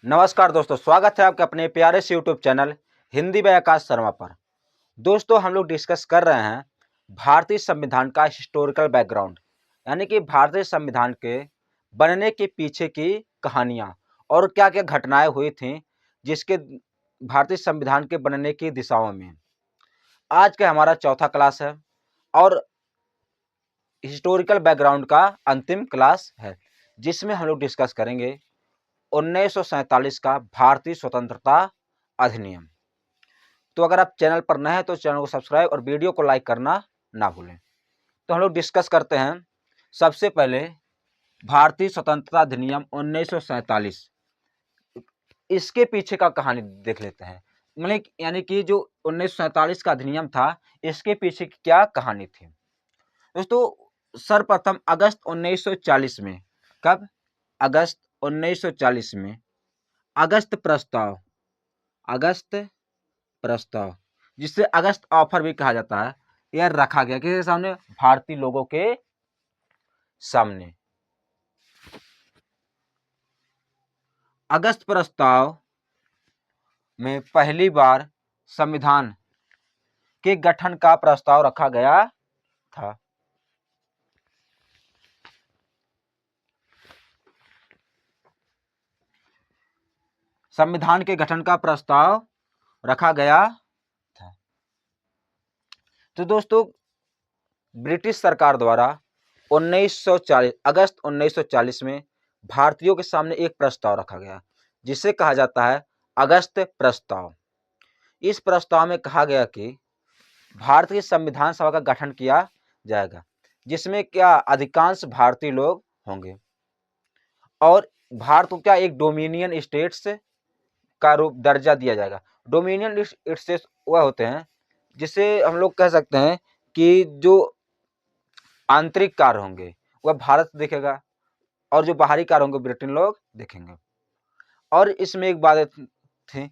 नमस्कार दोस्तों, स्वागत है आपके अपने प्यारे से यूट्यूब चैनल हिंदी बाय आकाश शर्मा पर। दोस्तों, हम लोग डिस्कस कर रहे हैं भारतीय संविधान का हिस्टोरिकल बैकग्राउंड, यानी कि भारतीय संविधान के बनने के पीछे की कहानियाँ और क्या क्या घटनाएं हुई थीं जिसके भारतीय संविधान के बनने की दिशाओं में। आज का हमारा चौथा क्लास है और हिस्टोरिकल बैकग्राउंड का अंतिम क्लास है, जिसमें हम लोग डिस्कस करेंगे 1947 का भारतीय स्वतंत्रता अधिनियम। तो अगर आप चैनल पर नए हैं तो चैनल को सब्सक्राइब और वीडियो को लाइक करना ना भूलें। तो हम लोग डिस्कस करते हैं। सबसे पहले भारतीय स्वतंत्रता अधिनियम 1947, इसके पीछे का कहानी देख लेते हैं। मतलब यानी कि जो 1947 का अधिनियम था, इसके पीछे की क्या कहानी थी। दोस्तों, सर्वप्रथम अगस्त 1940 में, कब? अगस्त 1940 में अगस्त प्रस्ताव, जिसे अगस्त ऑफर भी कहा जाता है, यह रखा गया किसके सामने? भारतीय लोगों के सामने। अगस्त प्रस्ताव में पहली बार संविधान के गठन का प्रस्ताव रखा गया था। संविधान के गठन का प्रस्ताव रखा गया था। तो दोस्तों, ब्रिटिश सरकार द्वारा 1940 अगस्त 1940 में भारतीयों के सामने एक प्रस्ताव रखा गया, जिसे कहा जाता है अगस्त प्रस्ताव। इस प्रस्ताव में कहा गया कि भारत की संविधान सभा का गठन किया जाएगा, जिसमें क्या अधिकांश भारतीय लोग होंगे और भारत को क्या एक डोमिनियन स्टेट्स का रूप दर्जा दिया जाएगा। डोमिनियन स्टेट्स वह होते हैं जिसे हम लोग कह सकते हैं कि जो आंतरिक कार्य होंगे वह भारत देखेगा और जो बाहरी कार्य होंगे ब्रिटेन लोग देखेंगे। और इसमें एक बात थी,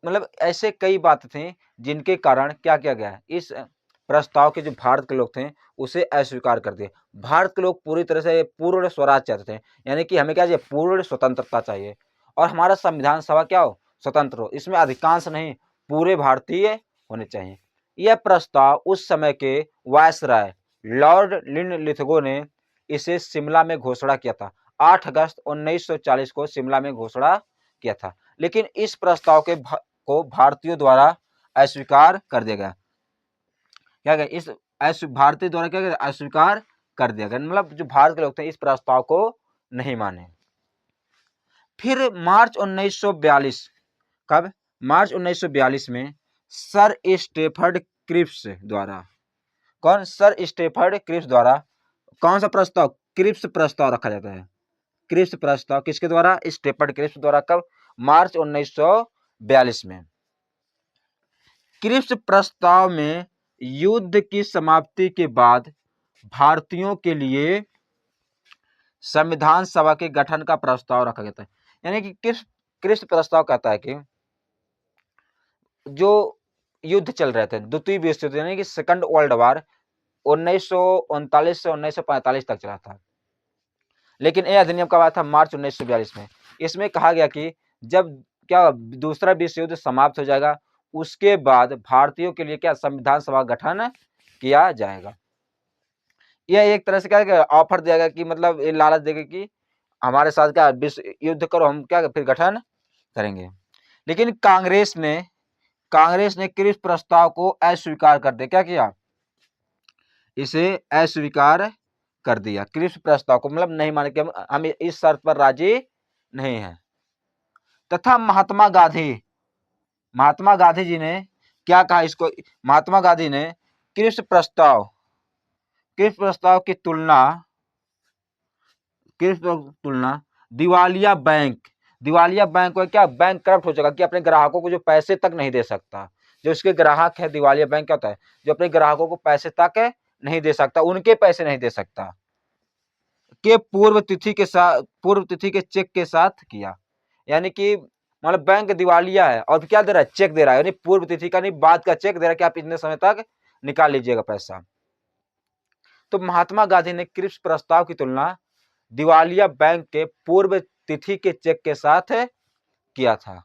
मतलब ऐसे कई बातें थी जिनके कारण क्या किया गया, इस प्रस्ताव के जो भारत के लोग थे उसे अस्वीकार कर दिए। भारत के लोग पूरी तरह से पूर्ण स्वराज चाहते थे, यानी कि हमें क्या चाहिए? पूर्ण स्वतंत्रता चाहिए और हमारा संविधान सभा क्या हो? स्वतंत्र हो, इसमें अधिकांश नहीं पूरे भारतीय होने चाहिए। यह प्रस्ताव उस समय के वायसराय लॉर्ड लिनलिथगो ने इसे शिमला में घोषणा किया था। 8 अगस्त 1940 को शिमला में घोषणा किया था, लेकिन इस प्रस्ताव को भारतीयों द्वारा अस्वीकार कर दिया गया। क्या गया? इस भारतीय द्वारा क्या गया? अस्वीकार कर दिया गया, मतलब जो भारत के लोग थे इस प्रस्ताव को नहीं माने। फिर मार्च 1942, कब? मार्च 1942 में सर स्टेफर्ड क्रिप्स द्वारा, कौन? सर स्टेफर्ड क्रिप्स द्वारा कौन सा प्रस्ताव? क्रिप्स प्रस्ताव रखा जाता है। क्रिप्स प्रस्ताव किसके द्वारा? स्टेफर्ड क्रिप्स द्वारा। कब? मार्च 1942 में। क्रिप्स प्रस्ताव में युद्ध की समाप्ति के बाद भारतीयों के लिए संविधान सभा के गठन का प्रस्ताव रखा गया था। यानी कि क्रिप्स प्रस्ताव कहता है कि जो युद्ध चल रहे थे, द्वितीय विश्व युद्ध यानी कि सेकंड वर्ल्ड वॉर 1939 से 1945 तक चला था, लेकिन यह अधिनियम कब आया था? मार्च 1942 में। इसमें कहा गया कि जब क्या दूसरा विश्व युद्ध समाप्त हो जाएगा उसके बाद भारतीयों के लिए क्या संविधान सभा गठन किया जाएगा। यह एक तरह से क्या ऑफर दिया गया कि मतलब ये लालच देगा कि हमारे साथ क्या विश्व युद्ध करो, हम क्या फिर गठन करेंगे। लेकिन कांग्रेस ने क्रिप्स प्रस्ताव को अस्वीकार कर दिया। क्या किया? इसे अस्वीकार कर दिया, क्रिप्स प्रस्ताव को, मतलब नहीं माने कि हम इस शर्त पर राजी नहीं हैं। तथा महात्मा गांधी जी ने क्या कहा इसको? महात्मा गांधी ने क्रिप्स प्रस्ताव की तुलना दिवालिया बैंक को क्या? बैंक करप्ट हो जाएगा कि अपने ग्राहकों को जो पैसे तक नहीं दे सकता, जो उसके ग्राहक है, दिवालिया बैंक क्या होता है? जो अपने ग्राहकों को पैसे तक नहीं दे सकता, उनके पैसे नहीं दे सकता, के पूर्व तिथि के चेक के साथ किया। यानी कि मतलब बैंक दिवालिया है और क्या दे रहा है? चेक दे रहा है, यानी पूर्व तिथि का नहीं, बाद का चेक दे रहा है कि आप इतने समय तक निकाल लीजिएगा पैसा। तो महात्मा गांधी ने क्रिप्स प्रस्ताव की तुलना दिवालिया बैंक के पूर्व तिथि के चेक के साथ किया था।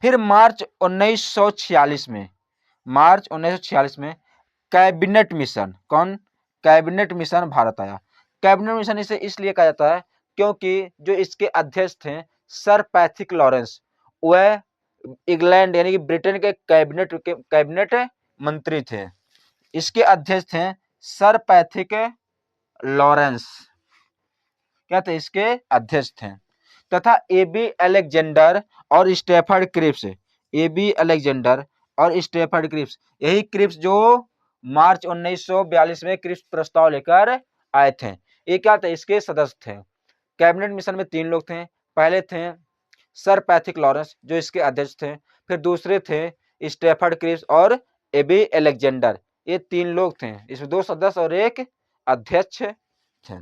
फिर मार्च 1946 में, मार्च 1946 में कैबिनेट मिशन, कौन? कैबिनेट मिशन भारत आया। कैबिनेट मिशन इसे इसलिए कहा जाता है क्योंकि जो इसके अध्यक्ष थे सर पैथिक लॉरेंस, वह इंग्लैंड यानी कि ब्रिटेन के कैबिनेट मंत्री थे। इसके अध्यक्ष थे सर पैथिक लॉरेंस, क्या थे? इसके अध्यक्ष थे। तथा एबी अलेक्जेंडर और स्टेफर्ड क्रिप्स, एबी अलेक्जेंडर और स्टेफर्ड क्रिप्स, यही क्रिप्स जो मार्च 1942 में क्रिप्स प्रस्ताव लेकर आए थे, ये क्या थे? इसके सदस्य थे। कैबिनेट मिशन में 3 लोग थे। पहले थे सर पैथिक लॉरेंस जो इसके अध्यक्ष थे, फिर दूसरे थे स्टेफर्ड क्रिप्स और एबी अलेक्जेंडर, ये 3 लोग थे। इसमें 2 सदस्य और 1 अध्यक्ष थे।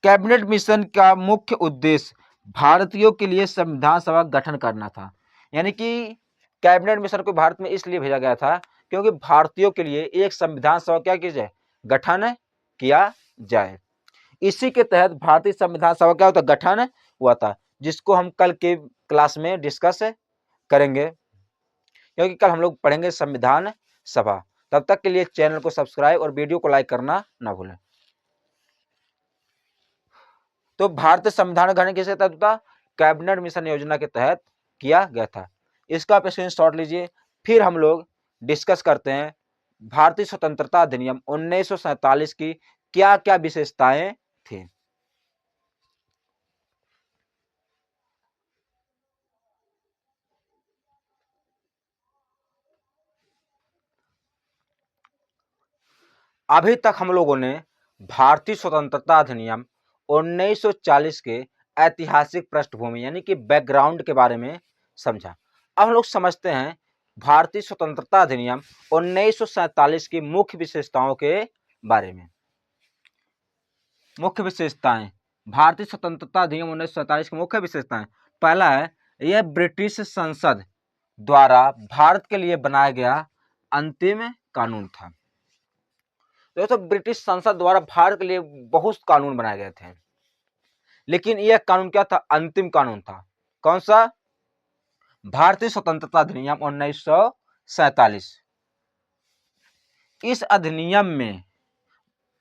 कैबिनेट मिशन का मुख्य उद्देश्य भारतीयों के लिए संविधान सभा गठन करना था। यानी कि कैबिनेट मिशन को भारत में इसलिए भेजा गया था क्योंकि भारतीयों के लिए एक संविधान सभा क्या की जाए? गठन किया जाए। इसी के तहत भारतीय संविधान सभा क्या होता? गठन हुआ था, जिसको हम कल के क्लास में डिस्कस करेंगे, क्योंकि कल हम लोग पढ़ेंगे संविधान सभा। तब तक के लिए चैनल को सब्सक्राइब और वीडियो को लाइक करना ना भूलें। तो भारतीय संविधान गठन किसके तहत था? कैबिनेट मिशन योजना के तहत किया गया था। इसका आप स्क्रीनशॉट लीजिए। फिर हम लोग डिस्कस करते हैं भारतीय स्वतंत्रता अधिनियम 1947 की क्या क्या विशेषताएं थी। अभी तक हम लोगों ने भारतीय स्वतंत्रता अधिनियम 1940 के ऐतिहासिक पृष्ठभूमि यानी कि बैकग्राउंड के बारे में समझा। अब हम लोग समझते हैं भारतीय स्वतंत्रता अधिनियम 1947 की मुख्य विशेषताओं के बारे में। मुख्य विशेषताएं, भारतीय स्वतंत्रता अधिनियम 1947 की मुख्य विशेषताएं। पहला है, यह ब्रिटिश संसद द्वारा भारत के लिए बनाया गया अंतिम कानून था। दोस्तों, ब्रिटिश संसद द्वारा भारत के लिए बहुत कानून बनाए गए थे, लेकिन यह कानून क्या था? अंतिम कानून था। कौन सा? भारतीय स्वतंत्रता अधिनियम 1947। इस अधिनियम में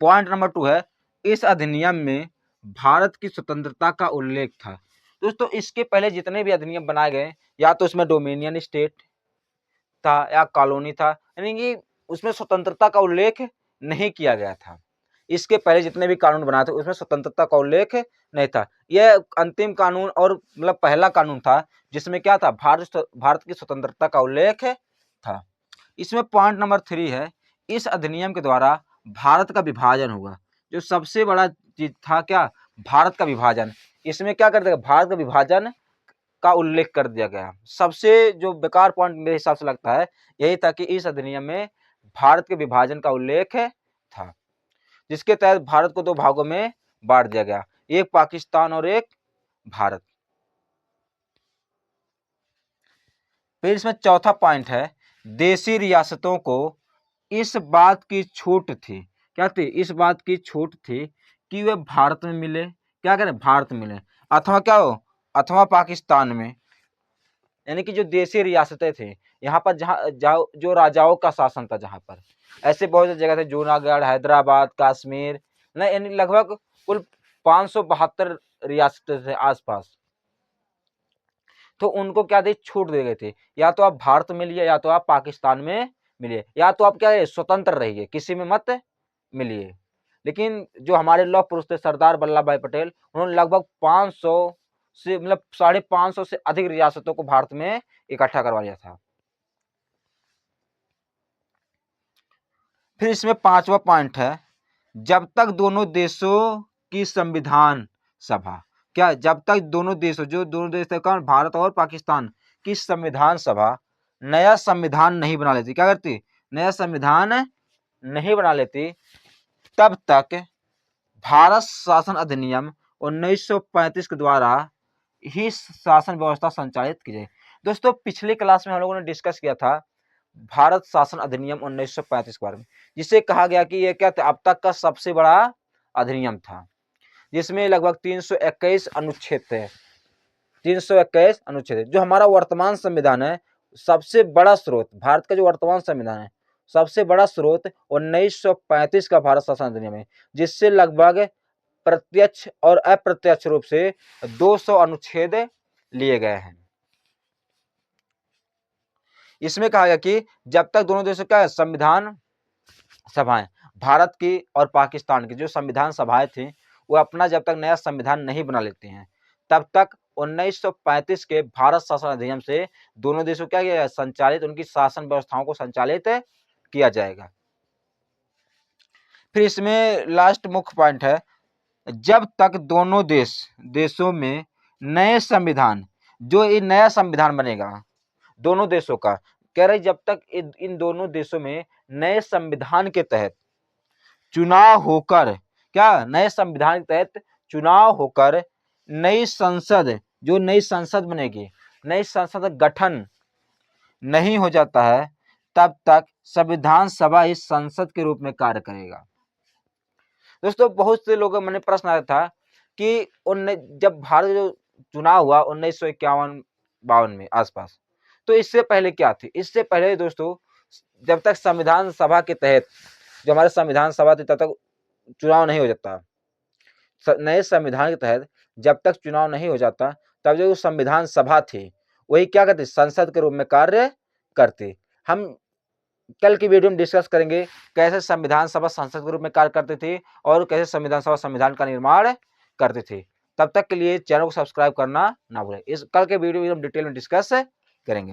पॉइंट नंबर 2 है, इस अधिनियम में भारत की स्वतंत्रता का उल्लेख था। दोस्तों, इसके पहले जितने भी अधिनियम बनाए गए, या तो उसमें डोमिनियन स्टेट था या कॉलोनी था, यानी कि उसमें स्वतंत्रता का उल्लेख नहीं किया गया था। इसके पहले जितने भी कानून बनाए थे उसमें स्वतंत्रता का उल्लेख नहीं था। यह अंतिम कानून और मतलब पहला कानून था जिसमें क्या था? भारत की स्वतंत्रता का उल्लेख था। इसमें पॉइंट नंबर 3 है, इस अधिनियम के द्वारा भारत का विभाजन हुआ। जो सबसे बड़ा चीज था क्या? भारत का विभाजन। इसमें क्या कर दिया? भारत का विभाजन का उल्लेख कर दिया गया। सबसे जो बेकार पॉइंट मेरे हिसाब से लगता है यही था कि इस अधिनियम में भारत के विभाजन का उल्लेख था, जिसके तहत भारत को 2 भागों में बांट दिया गया, एक पाकिस्तान और एक भारत। फिर इसमें चौथा पॉइंट है, देशी रियासतों को इस बात की छूट थी, क्या थी? इस बात की छूट थी कि वे भारत में मिले, क्या करें? भारत में मिले, अथवा क्या हो? अथवा पाकिस्तान में। यानी कि जो देशी रियासतें थे, यहाँ पर जहाँ जो राजाओं का शासन था, जहाँ पर ऐसे बहुत सी जगह थे, जूनागढ़, हैदराबाद, कश्मीर, ना, यानी लगभग कुल 572 रियासतें थे आसपास। तो उनको क्या थी? छूट दे गए थे, या तो आप भारत में मिलिए या तो आप पाकिस्तान में मिलिए, या तो आप क्या है? स्वतंत्र रहिए, किसी में मत मिलिए। लेकिन जो हमारे लौह पुरुष थे सरदार वल्लभ भाई पटेल, उन्होंने लगभग 500 से मतलब 550 से अधिक रियासतों को भारत में इकट्ठा करवा लिया था। फिर इसमें 5वां पॉइंट है, जब तक दोनों देशों की संविधान सभा, क्या? जब तक दोनों देशों, जो दोनों देश थे कौन? भारत और पाकिस्तान की संविधान सभा नया संविधान नहीं बना लेती, क्या करती? नया संविधान नहीं बना लेती, तब तक भारत शासन अधिनियम 1935 के द्वारा ही शासन व्यवस्था संचालित की जाए। दोस्तों, पिछले क्लास में हम लोगों ने डिस्कस किया था भारत शासन अधिनियम 1935 के बारे में, जिसे कहा गया कि यह क्या था? अब तक का सबसे बड़ा अधिनियम था। जिसमें लगभग 321 अनुच्छेद थे, 321 अनुच्छेद है। जो हमारा वर्तमान संविधान है, सबसे बड़ा स्रोत, भारत का जो वर्तमान संविधान है, सबसे बड़ा स्रोत 1935 का भारत शासन अधिनियम है, जिससे लगभग प्रत्यक्ष और अप्रत्यक्ष रूप से 200 अनुच्छेद लिए गए हैं। इसमें कहा गया कि जब तक दोनों देशों का संविधान सभाएं, भारत की और पाकिस्तान की जो संविधान सभाएं थी, वो अपना जब तक नया संविधान नहीं बना लेते हैं, तब तक 1935 के भारत शासन अधिनियम से दोनों देशों क्या किया संचालित, उनकी शासन व्यवस्थाओं को संचालित किया जाएगा। फिर इसमें लास्ट मुख्य पॉइंट है, जब तक दोनों देशों में नए संविधान, जो ये नया संविधान बनेगा दोनों देशों का, कह रहे जब तक इन दोनों देशों में नए संविधान के तहत चुनाव होकर, क्या नए संविधान के तहत चुनाव होकर नई संसद, जो नई संसद बनेगी, नई संसद गठन नहीं हो जाता है, तब तक संविधान सभा इस संसद के रूप में कार्य करेगा। दोस्तों बहुत से लोगों में प्रश्न आया था कि जब भारत जो चुनाव हुआ 1951-52 में आसपास, तो इससे पहले क्या थी? इससे पहले दोस्तों जब तक संविधान सभा के तहत, जो हमारे संविधान सभा थी, तब तक चुनाव नहीं हो जाता। नए संविधान के तहत जब तक चुनाव नहीं हो जाता, तब जो संविधान सभा थी वही क्या करती, संसद के रूप में कार्य करती। हम कल की वीडियो में डिस्कस करेंगे कैसे संविधान सभा संसद के रूप में कार्य करती थी और कैसे संविधान सभा संविधान का निर्माण करती थी। तब तक के लिए चैनल को सब्सक्राइब करना ना भूलें। इस कल के वीडियो में हम डिटेल में डिस्कस करेंगे।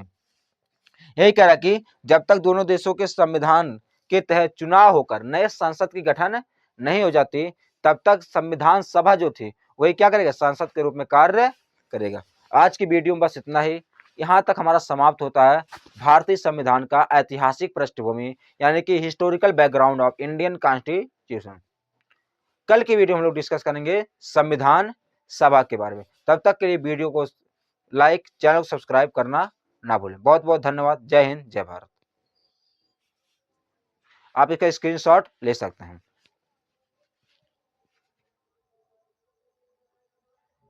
यही कह रहा कि जब तक दोनों देशों के संविधान के तहत चुनाव होकर नए संसद की गठन नहीं हो जाती, तब तक संविधान सभा जो थी वही क्या करेगा, संसद के रूप में कार्य करेगा। आज की वीडियो में बस इतना ही। यहाँ तक हमारा समाप्त होता है भारतीय संविधान का ऐतिहासिक पृष्ठभूमि, यानी कि historical background of Indian constitution. कल की वीडियो हम लोग डिस्कस करेंगे संविधान सभा के बारे में। तब तक के लिए वीडियो को लाइक, चैनल को सब्सक्राइब करना ना भूलें। बहुत बहुत धन्यवाद। जय हिंद, जय भारत। आप इसका स्क्रीनशॉट ले सकते हैं।